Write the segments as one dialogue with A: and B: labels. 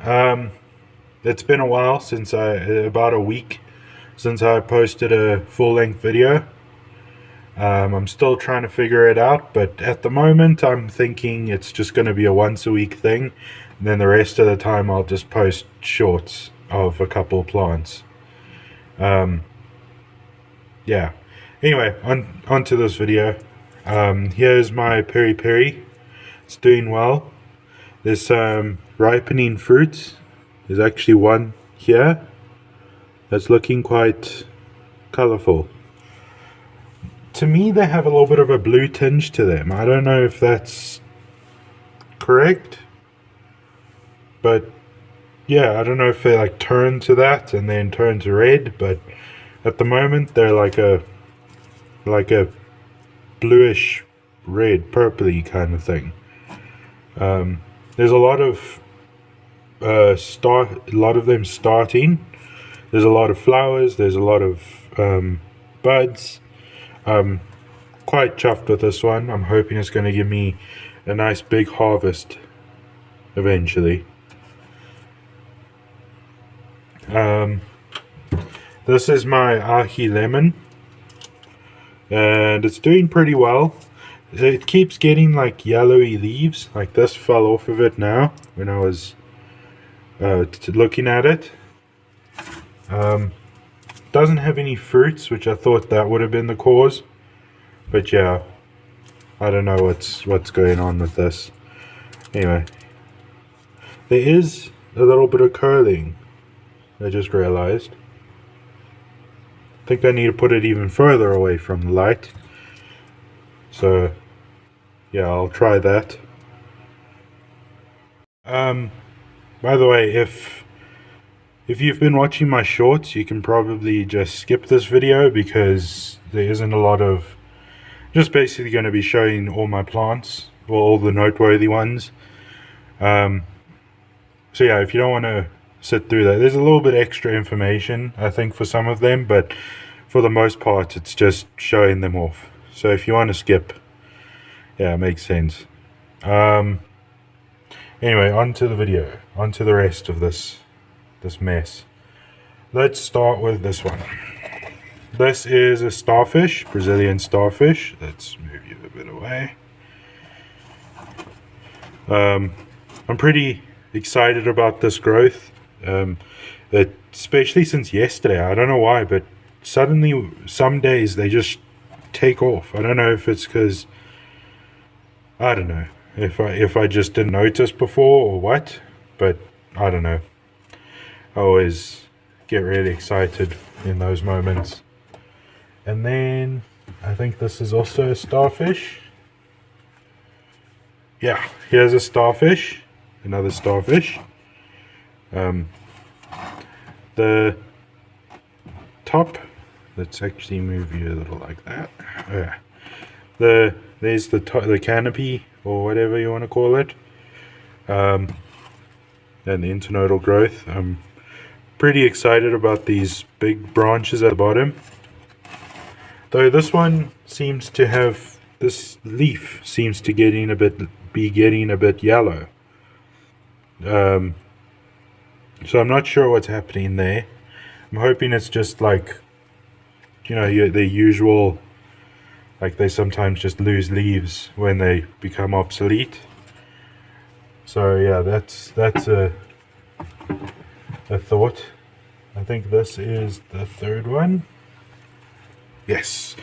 A: Um, it's been a while since about a week since I posted a full-length video. I'm still trying to figure it out, but at the moment I'm thinking it's just going to be a once-a-week thing, and then the rest of the time I'll just post shorts of a couple plants. Um, yeah. Anyway, onto this video. Here's my peri peri. It's doing well. There's some ripening fruits. There's actually one here that's looking quite colorful. To me, they have a little bit of a blue tinge to them. I don't know if that's correct, but yeah, I don't know if they like turn to that and then turn to red, but at the moment they're like a bluish red, purpley kind of thing. There's a lot of them starting. There's a lot of flowers. There's a lot of buds. Quite chuffed with this one. I'm hoping it's going to give me a nice big harvest eventually. This is my ahi lemon, and it's doing pretty well. It keeps getting like yellowy leaves. Like this fell off of it now when I was looking at it. Doesn't have any fruits, which I thought that would have been the cause. But yeah, I don't know what's going on with this. Anyway, there is a little bit of curling, I just realized. I think I need to put it even further away from the light. So yeah, I'll try that. By the way, if you've been watching my shorts, you can probably just skip this video because there isn't a lot of... Just basically going to be showing all my plants, or all the noteworthy ones. So yeah, if you don't want to sit through that, there's a little bit extra information, I think, for some of them, but for the most part, it's just showing them off. So if you want to skip, yeah, it makes sense. Anyway, on to the video, on to the rest of this mess. Let's start with this one. This is a starfish, Brazilian starfish. Let's move you a bit away. I'm pretty excited about this growth, especially since yesterday. I don't know why, but suddenly some days they just take off. I don't know if it's because, I don't know, if I just didn't notice before or what, but I don't know. I always get really excited in those moments. And then I think this is also a starfish. Yeah, here's a starfish, another starfish. The top, let's actually move you a little like that. There's the canopy, or whatever you want to call it, and the internodal growth. I'm pretty excited about these big branches at the bottom. Though this one seems to have, this leaf seems to be getting a bit yellow. So I'm not sure what's happening there. I'm hoping it's just like, you know, the usual, like they sometimes just lose leaves when they become obsolete. So yeah, that's a thought. I think this is the third one. Yes,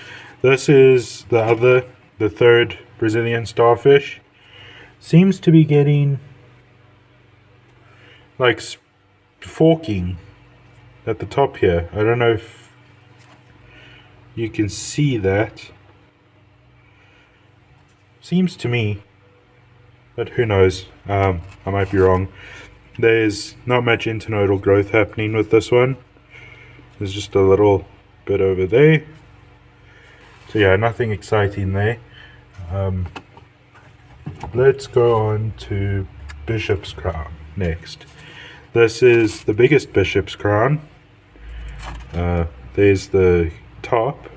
A: this is the third Brazilian starfish. Seems to be getting like forking at the top here. I don't know if you can see that. Seems to me, but who knows, I might be wrong. There's not much internodal growth happening with this one. There's just a little bit over there. So yeah, nothing exciting there. Let's go on to Bishop's Crown next. This is the biggest Bishop's Crown. There's the top.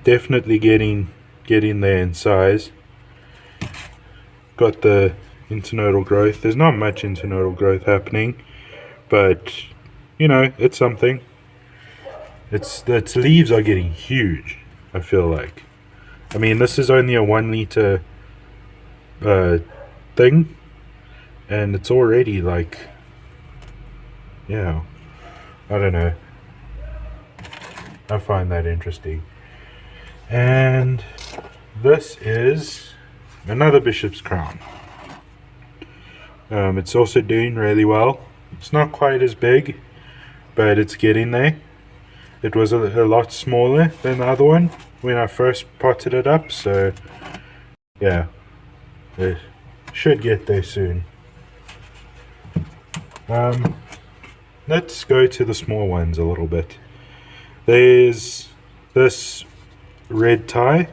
A: Definitely getting there in size. Got the internodal growth. There's not much internodal growth happening, but you know, it's something. Its leaves are getting huge, I feel like. I mean, this is only a 1 liter thing, and it's already like, yeah, I don't know. I find that interesting. And this is another bishop's crown. It's also doing really well. It's not quite as big, but it's getting there. It was a lot smaller than the other one when I first potted it up, so yeah, it should get there soon. Let's go to the small ones a little bit. There's this red tie,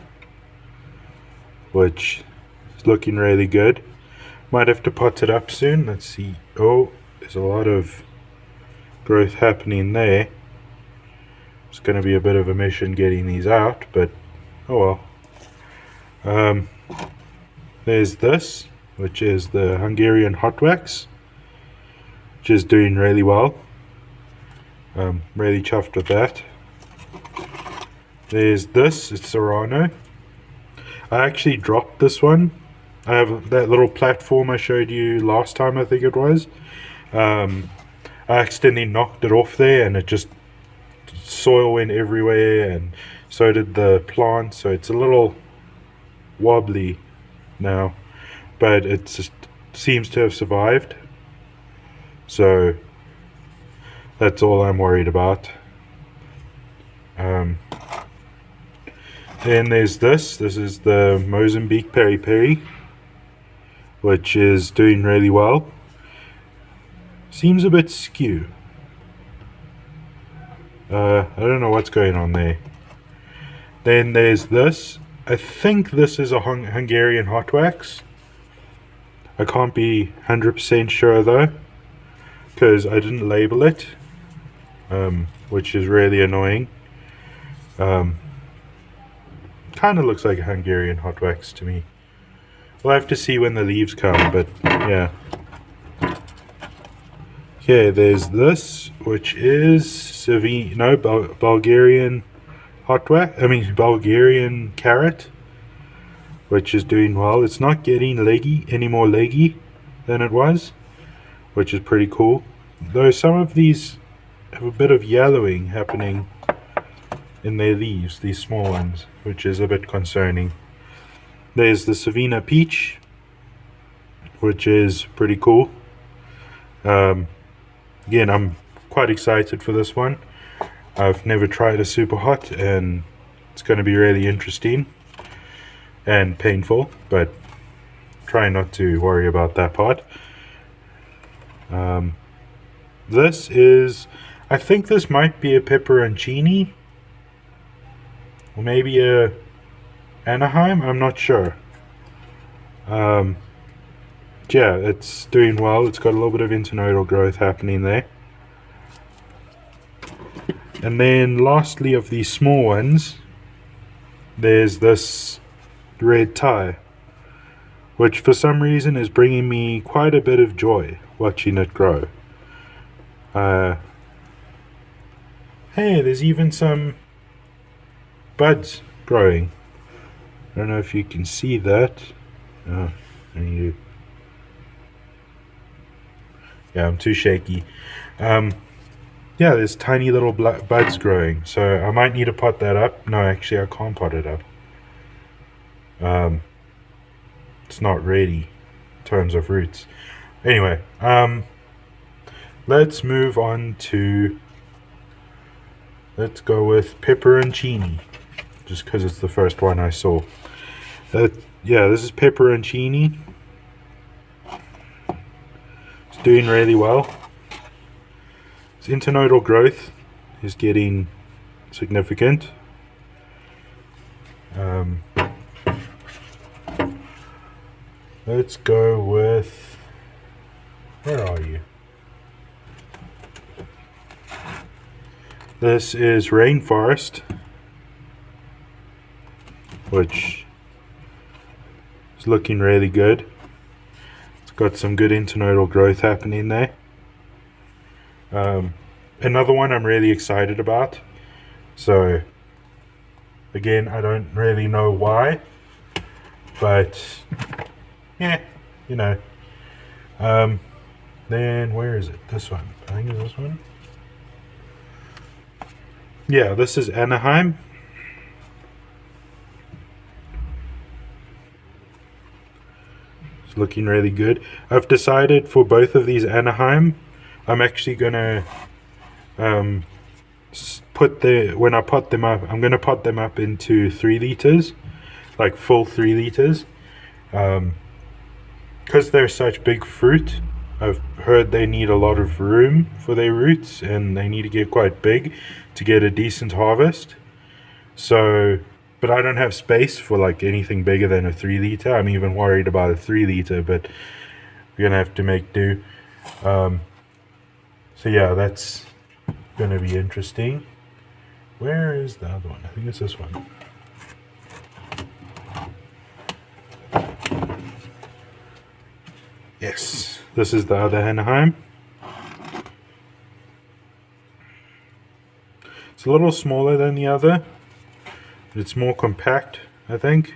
A: which is looking really good. Might have to pot it up soon. Let's see. Oh, there's a lot of growth happening there. It's going to be a bit of a mission getting these out, but oh well. There's this, which is the Hungarian hot wax, which is doing really well. Really chuffed with that. There's this, it's Serrano. I actually dropped this one. I have that little platform I showed you last time, I think it was. I accidentally knocked it off there, and it just soil went everywhere, and so did the plant, so it's a little wobbly now, but it just seems to have survived, so that's all I'm worried about. Then there's this is the Mozambique Peri Peri, which is doing really well. Seems a bit skew. I don't know what's going on there. Then there's this. I think this is a Hungarian hot wax. I can't be 100% sure though, because I didn't label it, which is really annoying. Kind of looks like a Hungarian hot wax to me. We'll have to see when the leaves come, but yeah. Okay, there's this, which is Bulgarian hot wax. I mean Bulgarian carrot, which is doing well. It's not getting any more leggy than it was, which is pretty cool. Though some of these have a bit of yellowing happening in their leaves, these small ones, which is a bit concerning. There's the Savina peach, which is pretty cool. Again, I'm quite excited for this one. I've never tried a super hot, and it's going to be really interesting and painful, but try not to worry about that part. This is, I think this might be a pepperoncini, or maybe a Anaheim, I'm not sure. Yeah, it's doing well. It's got a little bit of internodal growth happening there. And then lastly, of these small ones, there's this red tie, which for some reason is bringing me quite a bit of joy watching it grow. Hey, there's even some buds growing. I don't know if you can see that. Oh, yeah, I'm too shaky. Yeah, there's tiny little buds growing, so I might need to pot that up. No, actually, I can't pot it up. It's not ready in terms of roots. Anyway, let's move on to, let's go with pepperoncini, just because it's the first one I saw. Yeah, this is pepperoncini. It's doing really well. Its internodal growth is getting significant. Let's go with, where are you? This is Rainforest, which is looking really good. It's got some good internodal growth happening there. Another one I'm really excited about. So again, I don't really know why, but yeah, you know. Then where is it? This one. I think it's this one. Yeah, this is Anaheim. It's looking really good. I've decided for both of these Anaheim, I'm actually gonna when I pot them up, I'm gonna pot them up into 3 liters, like full 3 liters, because they're such big fruit. I've heard they need a lot of room for their roots, and they need to get quite big to get a decent harvest. So, but I don't have space for like anything bigger than a 3 liter. I'm even worried about a 3 liter, but we're gonna have to make do. So yeah, that's gonna be interesting. Where is the other one? I think it's this one. Yes, this is the other Anaheim. It's a little smaller than the other. It's more compact, I think.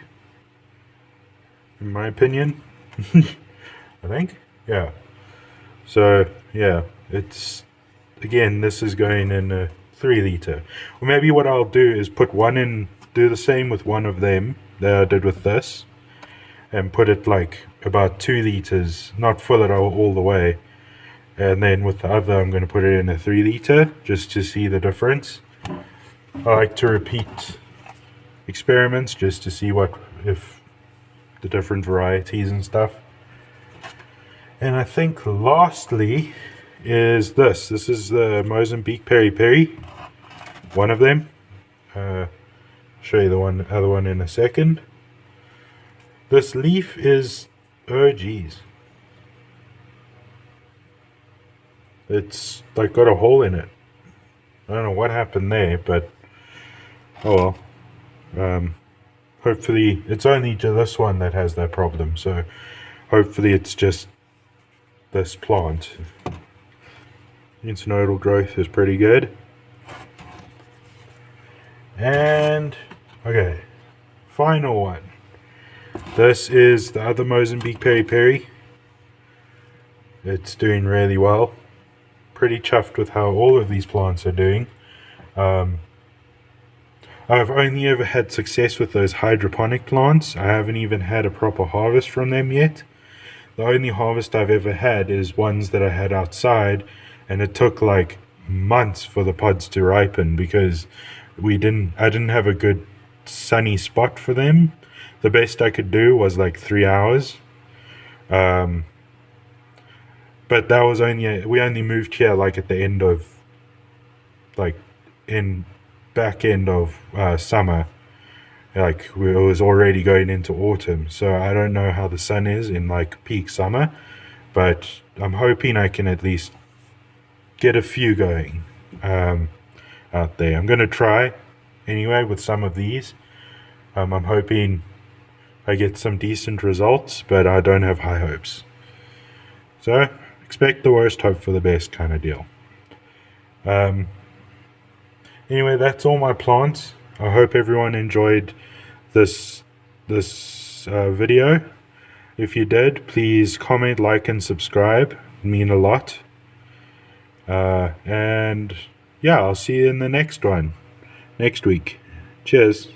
A: In my opinion. I think. Yeah. So, yeah, it's, again, this is going in a 3 liter. Or maybe what I'll do is put one in, do the same with one of them that I did with this, and put it like about 2 liters, not fill it all the way. And then with the other, I'm going to put it in a 3 liter just to see the difference. I like to repeat experiments just to see if the different varieties and stuff. And I think lastly is this. This is the Mozambique Peri Peri, one of them. Show you the other one in a second. This leaf is, oh geez, it's like got a hole in it. I don't know what happened there, but oh well. Hopefully it's only this one that has that problem, so hopefully it's just this plant. Internodal growth is pretty good. And okay, final one. This is the other Mozambique Peri Peri. It's doing really well. Pretty chuffed with how all of these plants are doing. I've only ever had success with those hydroponic plants. I haven't even had a proper harvest from them yet. The only harvest I've ever had is ones that I had outside, and it took like months for the pods to ripen because I didn't have a good sunny spot for them. The best I could do was like 3 hours. But that was we only moved here like at the end of, like in back end of summer. Like it was already going into autumn, so I don't know how the sun is in like peak summer, but I'm hoping I can at least get a few going out there. I'm going to try anyway with some of these. I'm hoping I get some decent results, but I don't have high hopes. So expect the worst, hope for the best kind of deal. Anyway, that's all my plants. I hope everyone enjoyed this video. If you did, please comment, like, and subscribe. It mean a lot. And yeah, I'll see you in the next one next week. Cheers.